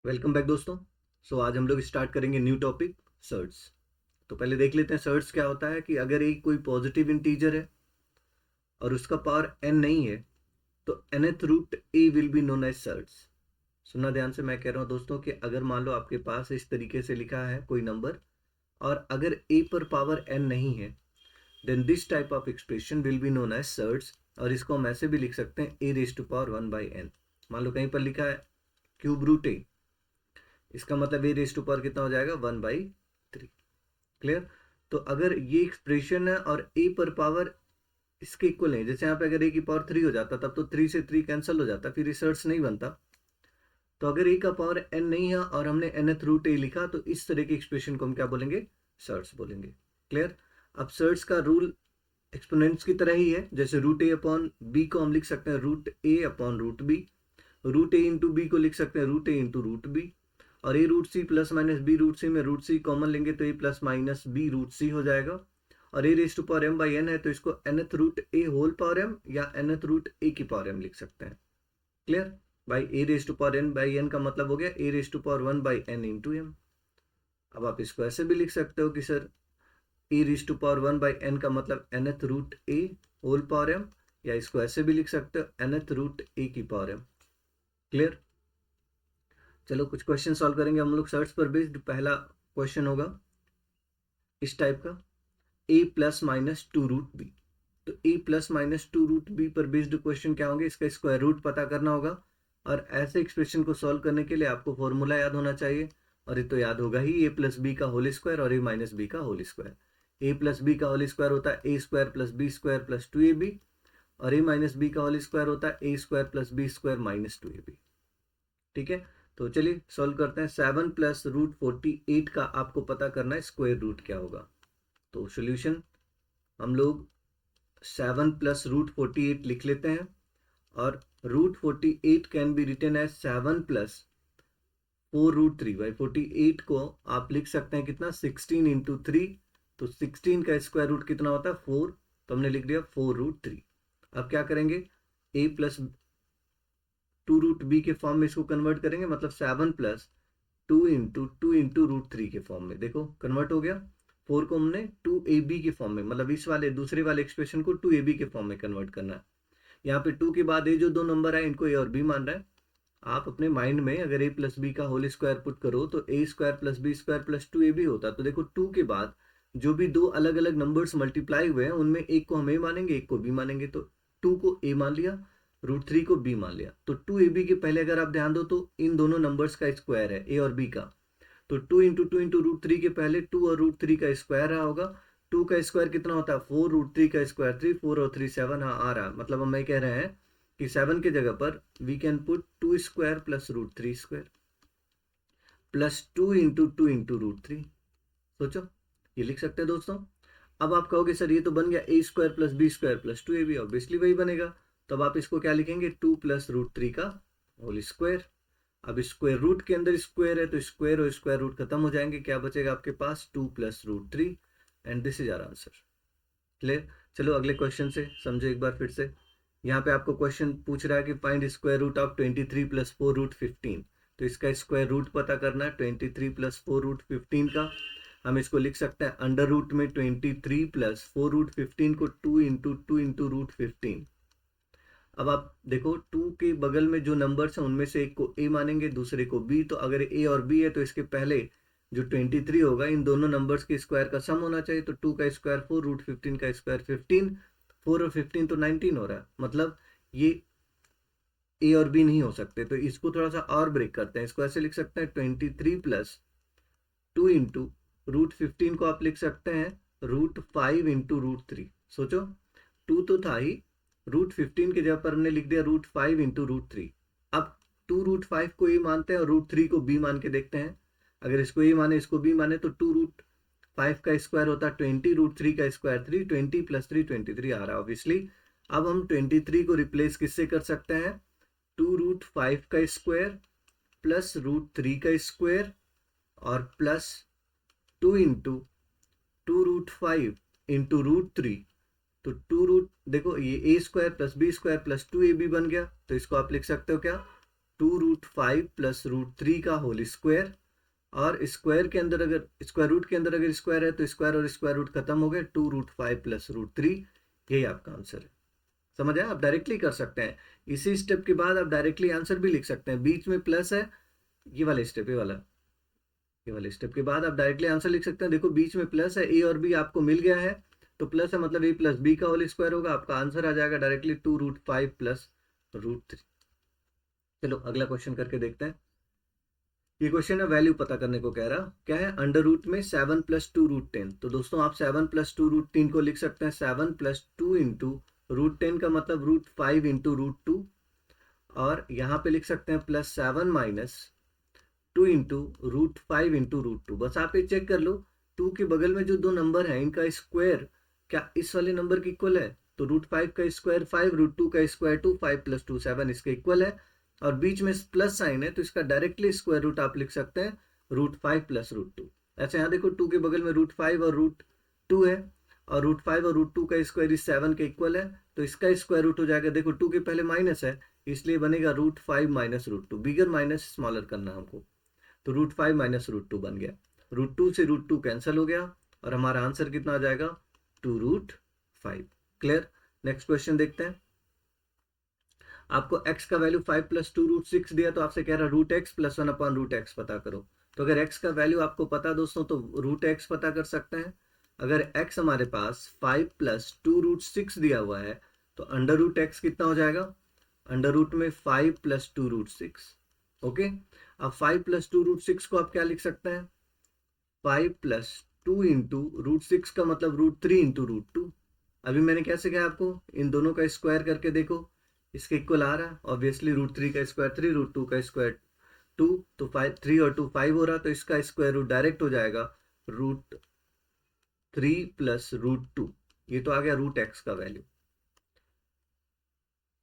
Welcome back दोस्तों। आज हम लोग स्टार्ट करेंगे न्यू टॉपिक सर्ट्स। तो पहले देख लेते हैं सर्ट्स क्या होता है कि अगर एक कोई पॉजिटिव इंटीजर है और उसका पावर n नहीं है तो nth root a will be known as surds. सुनना ध्यान से, मैं कह रहा हूँ दोस्तों कि अगर मान लो आपके पास इस तरीके से लिखा है कोई नंबर और अगर a पर पावर n नहीं है then this type of expression will be known as surds. और इसको हम ऐसे भी लिख सकते हैं a raise to power 1/n। मान लो कहीं पर लिखा है क्यूब रूट a, इसका मतलब ए रेज टू पावर कितना हो जाएगा 1/3। क्लियर। तो अगर ये एक्सप्रेशन है और ए पर पावर इसके इक्वल है, जैसे यहाँ पे अगर ए की पावर 3 हो जाता तब तो 3 से 3 कैंसिल हो जाता, फिर रिसर्च नहीं बनता। तो अगर ए का पावर एन नहीं है और हमने nth रूट ए लिखा तो इस तरह की एक्सप्रेशन को हम क्या बोलेंगे, सर्ट्स बोलेंगे। क्लियर। अब सर्ट्स का रूल एक्सपोनेंट्स की तरह ही है, जैसे रूट ए अपॉन बी को हम लिख सकते हैं root A upon root B, root A into B को लिख सकते हैं root A into root B, और A root C plus minus B root C में रूट सी कॉमन लेंगे तो A plus minus B root C हो जाएगा। और A raise to power M by N है तो इसको nth root A whole power M या nth रूट ए की पावर एम लिख सकते हैं। Clear. By A raise to power N by N का मतलब हो गया A raise to power 1/n into M. अब आप इसको ऐसे भी लिख सकते हो कि sir A raise to power 1/n का मतलब nth root A whole power M, या इसको ऐसे भी लिख सकते हो nth रूट ए की पावर एम। क्लियर। चलो कुछ क्वेश्चन सॉल्व करेंगे हम लोग सर्च पर बेस्ड। पहला क्वेश्चन होगा इस टाइप का, a plus minus two root b. तो a plus minus two root b पर बेस्ड क्वेश्चन क्या होंगे, इसका स्क्वायर रूट पता करना होगा। और ऐसे एक्सप्रेशन को सॉल्व करने के लिए आपको फॉर्मूला याद होना चाहिए, और ये तो याद होगा ही, a प्लस बी का होल स्क्वायर और a माइनस बी का whole square. a plus b का होल स्क्वायर होता है a square plus b square plus 2ab, और a माइनस बी का होल स्क्वायर होता है a square plus b square minus 2ab। ठीक है। तो चलिए सॉल्व करते हैं। 7 प्लस रूट 48 का आपको पता करना है स्क्वायर रूट क्या होगा। तो सोल्यूशन हम लोग 7 प्लस रूट 48 लिख लेते हैं, और root 48 can be written as 7 plus 4 root 3 by 48 को आप लिख सकते हैं कितना 16 इंटू 3। तो 16 का स्क्वायर रूट कितना होता है 4, तो हमने लिख दिया 4 रूट 3। अब क्या करेंगे, a plus two root b के फॉर्म में इसको कन्वर्ट करेंगे, मतलब 7 प्लस 2 इंटू रूट 3 के फॉर्म में। देखो कन्वर्ट हो गया। 4 को हमने 2ab के फॉर्म में, मतलब इस वाले दूसरे वाले एक्सप्रेशन को 2ab के फॉर्म में कन्वर्ट करना है। यहाँ पे 2 के बाद ये जो दो नंबर है इनको a और b मान रहा है। आप अपने माइंड में अगर a प्लस बी का होल स्क्वायर पुट करो तो a square plus b square plus 2ab होता। तो देखो 2 के बाद जो भी दो अलग अलग नंबर्स मल्टीप्लाई हुए हैं उनमें एक को हम a मानेंगे एक को b मानेंगे। तो 2 को a मान लिया, रूट 3 को b मान लिया। तो 2ab के पहले अगर आप ध्यान दो तो इन दोनों नंबर्स का स्क्वायर है a और b का। तो 2 इंटू रूट 3 के पहले 2 और रूट 3 का स्क्वायर रहा होगा। 2 का स्क्वायर कितना होता है 4, रूट 3 का स्क्वायर 3, 4 और 3 7। हाँ आ रहा है, मतलब हम मैं कह रहे हैं कि 7 के जगह पर we can put 2 square plus root 3 square plus 2 into root 3। सोचो, ये लिख सकते हैं दोस्तों। अब आप कहोगे सर ये तो बन गया a square plus b square plus 2ab, obviously वही बनेगा। तब आप इसको क्या लिखेंगे 2 प्लस रूट 3 का होल स्क्वायर। अब स्क्वायर रूट के अंदर स्क्वायर है तो स्क्वायर और स्क्वायर रूट खत्म हो जाएंगे, क्या बचेगा आपके पास 2 plus root 3, and this is our answer. Clear. चलो अगले क्वेश्चन से समझो एक बार फिर से। यहाँ पे आपको क्वेश्चन पूछ रहा है कि find square root of 23 plus 4 root 15। तो इसका स्क्वायर रूट पता करना है 23 प्लस 4 रूट 15 का। हम इसको लिख सकते हैं अंडर रूट में 23 प्लस 4 रूट 15 को 2 इंटू रूट 15। अब आप देखो 2 के बगल में जो नंबर्स हैं उनमें से एक को a मानेंगे दूसरे को b। तो अगर a और b है तो इसके पहले जो 23 होगा इन दोनों नंबर्स के स्क्वायर का सम होना चाहिए। तो 2 का स्क्वायर 4, रूट 15 का स्क्वायर 15, 4 और 15 तो 19 हो रहा है। मतलब ये a और b नहीं हो सकते, तो इसको थोड़ा सा और ब्रेक करते हैं। इसको ऐसे लिख सकते हैं 23 प्लस 2 इंटू रूट 15 को आप लिख सकते हैं रूट 5 इंटू रूट 3। सोचो 2 तो था ही, रूट 15 के जगह पर हमने लिख दिया रूट 5 इंटू रूट 3। अब 2 रूट 5 को ए मानते हैं और रूट 3 को बी मान के देखते हैं। अगर इसको ए माने इसको बी माने तो 2 रूट 5 का स्क्वायर होता है 20, रूट 3 का स्क्वायर 3, 20 प्लस 3 23 आ रहा है ऑब्वियसली। अब हम 23 को रिप्लेस किससे कर सकते हैं, 2 रूट 5 का स्क्वायर प्लस रूट 3 का स्क्वायर और plus 2 into 2 root 5 into root 3। तो 2 रूट देखो ये a square plus b square plus 2ab बन गया। तो इसको आप लिख सकते हो क्या 2√5 प्लस √3 का होल स्क्वायर, और स्क्वायर के अंदर अगर स्क्वायर रूट के अंदर अगर स्क्वायर है तो स्क्वायर और स्क्वायर रूट खत्म हो गए, 2√5 प्लस √3, यही आपका आंसर है। समझ आया? आप डायरेक्टली कर सकते हैं। इसी स्टेप के बाद आप डायरेक्टली आंसर भी लिख सकते हैं। बीच में प्लस है, ये वाला स्टेप, ये वाले स्टेप के बाद आप डायरेक्टली आंसर लिख सकते हैं। देखो बीच में प्लस है, ए और बी आपको मिल गया है, तो प्लस है मतलब ए प्लस बी का होल स्क्वायर होगा, आपका आंसर आ जाएगा डायरेक्टली 2√5 प्लस √3। चलो अगला क्वेश्चन करके देखते हैं। ये क्वेश्चन है वैल्यू पता करने को कह रहा, क्या है, अंडर रूट में 7 प्लस 2√10। तो दोस्तों आप 7 प्लस 2√3 को लिख सकते हैं 7 प्लस 2 इंटू √10 का मतलब √5 इंटू √2, और यहाँ पे लिख सकते हैं प्लस 7 माइनस 2 इंटू √5 इंटू √2। बस आप ये चेक कर लो, 2 के बगल में जो दो नंबर हैं इनका स्क्वायर क्या इस वाले नंबर के इक्वल है, तो √5 का स्क्वायर 5, √2 का स्क्वायर 2, 5 प्लस 2 7 इसके इक्वल है, और बीच में प्लस साइन है तो इसका डायरेक्टली स्क्वायर रूट आप लिख सकते हैं √5 प्लस √2। ऐसे यहाँ देखो 2 के बगल में √5 और √2 है, और √5 और √2 का स्क्वायर इस 7 के इक्वल है, तो इसका स्क्वायर रूट हो जाएगा, देखो 2 के पहले माइनस है इसलिए बनेगा √5 माइनस √2, बिगर माइनस स्मॉलर करना हमको, तो √5 माइनस √2 बन गया, √2 से √2 कैंसिल हो गया, और हमारा आंसर कितना आ जाएगा 2√5। क्लियर? नेक्स्ट क्वेश्चन देखते हैं। आपको x का वैल्यू 5 प्लस 2√6 दिया, तो आपसे कह रहा √x प्लस 1/√x पता करो। तो अगर x का वैल्यू आपको पता दोस्तों तो √x पता कर सकते हैं। अगर x हमारे पास 5 प्लस 2√6 दिया हुआ है तो अंडर रूट एक्स कितना हो जाएगा, अंडर रूट में 5 प्लस 2√6। ओके, अब 5 प्लस 2√6 को आप क्या लिख सकते हैं, 5 प्लस 2 इंटू √6 का मतलब √3 इंटू √2। अभी मैंने कैसे कहा आपको, इन दोनों का स्क्वायर करके देखो, इसके इक्वल आ रहा है ऑब्वियसली, √3 का स्क्वायर 3, √2 का स्क्वायर 2, तो 5 3 और 2 5 हो रहा, तो इसका स्क्वायर रूट डायरेक्ट हो जाएगा √3 प्लस √2। ये तो आ गया √x का वैल्यू।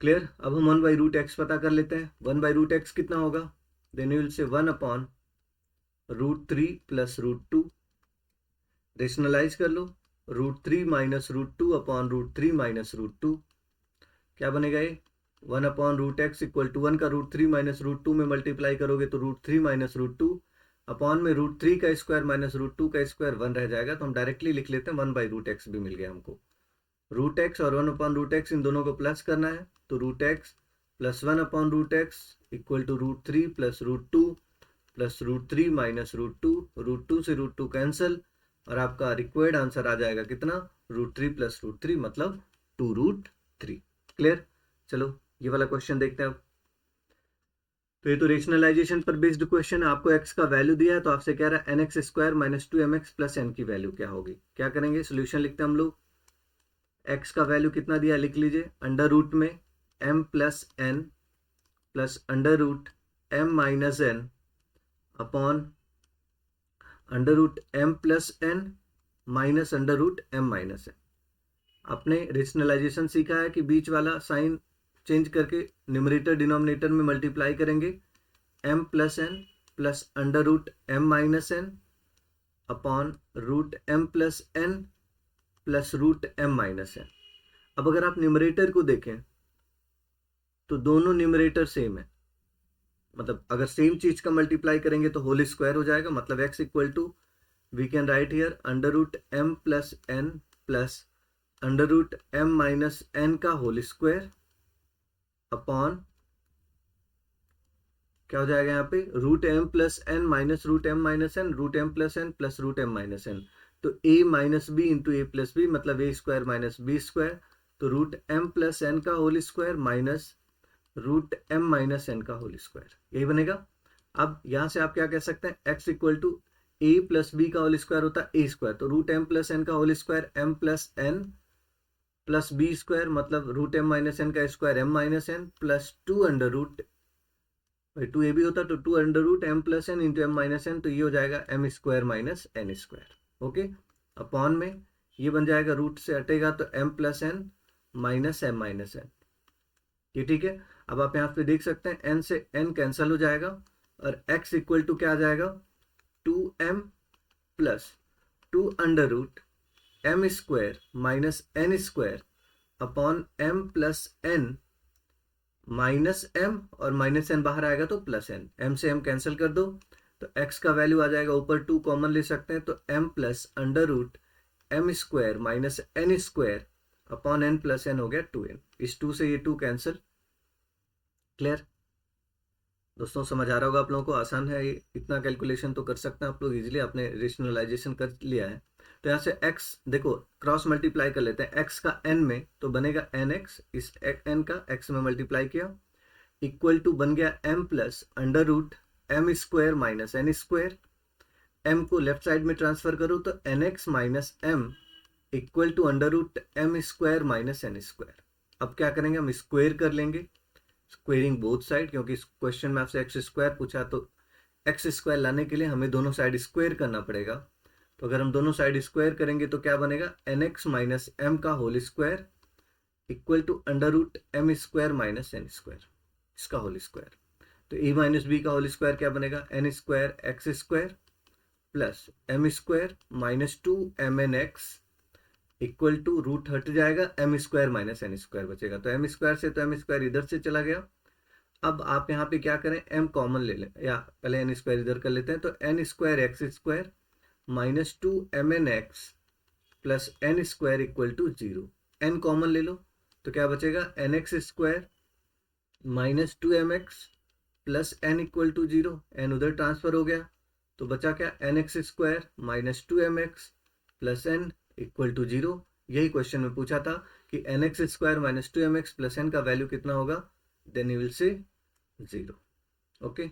क्लियर? अब हम 1/√x पता कर लेते हैं। 1/√x कितना होगा, then you will say 1/√3 plus √2। Rationalise कर लो, √3 माइनस √2 अपॉन √3 माइनस √2, क्या बनेगा ये 1/√x इक्वल टू 1 का √3 माइनस √2 में मल्टीप्लाई करोगे तो √3 माइनस √2 अपॉन में √3 का स्क्वायर माइनस √2 का स्क्वायर 1 रह जाएगा, तो हम डायरेक्टली लिख लेते हैं 1/√x भी मिल गया हमको। √x और 1/√x इन दोनों को प्लस करना है, तो √x plus 1/√x equal to √3 plus √2 plus √3 minus √2, √2 से √2 कैंसिल, और आपका रिक्वायर्ड आंसर आ जाएगा कितना, √3 प्लस √3 मतलब 2√3। क्लियर? चलो ये वाला क्वेश्चन देखते हैं अब। तो ये तो रेशनलाइजेशन पर बेस्ड क्वेश्चन है, आपको x का वैल्यू दिया है तो आपसे कह रहा है nx square minus 2mx plus n की वैल्यू क्या होगी। क्या करेंगे, सोल्यूशन लिखते हैं हम लोग। x का वैल्यू कितना दिया लिख लीजिए, अंडर रूट में m plus n plus under root m minus n upon under root m plus n minus under root m minus n। आपने रेशनलाइजेशन सीखा है कि बीच वाला साइन चेंज करके न्यूमरेटर डिनोमिनेटर में मल्टीप्लाई करेंगे, m plus n plus under root m minus n upon root m plus n plus root m minus n। अब अगर आप न्यूमरेटर को देखें तो दोनों न्यूमरेटर सेम है, मतलब अगर सेम चीज का मल्टीप्लाई करेंगे तो होल स्क्वायर हो जाएगा, मतलब x equal to we can write here under root m plus n plus under root m minus n का होल स्क्वायर अपॉन क्या हो जाएगा यहाँ पे root m plus n minus root m minus n, root m plus n plus root m minus n, तो a minus b into a plus b मतलब a square minus b square, तो root m plus n का whole square minus root m minus n का whole square, यही बनेगा। अब यहां से आप क्या कह सकते हैं, x equal to a plus b का होल स्क्वायर होता है a स्क्वायर, तो रूट m प्लस n का whole square m plus n plus b square मतलब रूट m माइनस n का square m minus n plus 2 under root 2 a भी होता तो 2 under root m plus n into m minus n, तो ये हो जाएगा m square minus n square. Okay, upon में ये बन जाएगा रूट से हटेगा तो m plus n minus m minus n, ये ठीक है। अब आप यहाँ पे देख सकते हैं n से n कैंसिल हो जाएगा और x इक्वल टू क्या आ जाएगा 2m plus 2 under root m square minus n square upon m plus n minus m और माइनस एन बाहर आएगा तो प्लस एन, एम से एम कैंसिल कर दो तो एक्स का वैल्यू आ जाएगा, ऊपर 2 कॉमन ले सकते हैं तो m plus under root m square minus n square upon n plus n हो गया 2n। इस 2 से ये 2 कैंसिल। क्लियर दोस्तों, समझ आ रहा होगा आप लोगों को, आसान है ये, इतना कैलकुलेशन तो कर सकते हैं आप लोग इजीली, आपने रेशनलाइजेशन कर लिया है। तो यहाँ से x देखो क्रॉस मल्टीप्लाई कर लेते हैं, x का n में तो बनेगा nx, इस n का x में मल्टीप्लाई किया इक्वल टू बन गया m plus under root m square minus n square, m को लेफ्ट साइड में ट्रांसफर करो तो nx minus m equal to under root m square minus n square. अब क्या करेंगे, हम स्क्वायर कर लेंगे, स्क्वेयरिंग बोथ साइड, क्योंकि इस क्वेश्चन में आपसे एक्स स्क्वायर पूछा तो एक्स स्क्वायर लाने के लिए हमें दोनों साइड स्क्वायर करना पड़ेगा। तो अगर हम दोनों साइड स्क्वायर करेंगे तो क्या बनेगा, एन एक्स माइनस एम का whole square equal to under root m square minus n square, इसका होल स्क्वायर। तो ए माइनस बी का होल स्क्वायर क्या बनेगा, n square x square plus m square minus 2 m n x equal to root हट जाएगा, m square minus n square बचेगा, तो M square से तो एम स्क्वायर इधर से चला गया। अब आप यहाँ पे क्या करें, m कॉमन ले लें, या पहले एन स्क्वायर इधर कर लेते हैं, तो n square x square minus 2 m n x plus n square equal to 0, n common ले लो तो क्या बचेगा, n x square minus 2 m x plus n equal to 0, n उधर ट्रांसफर हो गया तो बचा क्या, n x square minus 2 m x plus n equal to 0। यही क्वेश्चन में पूछा था कि n x square minus 2 m x plus N का वैल्यू कितना होगा, then you will say 0। Okay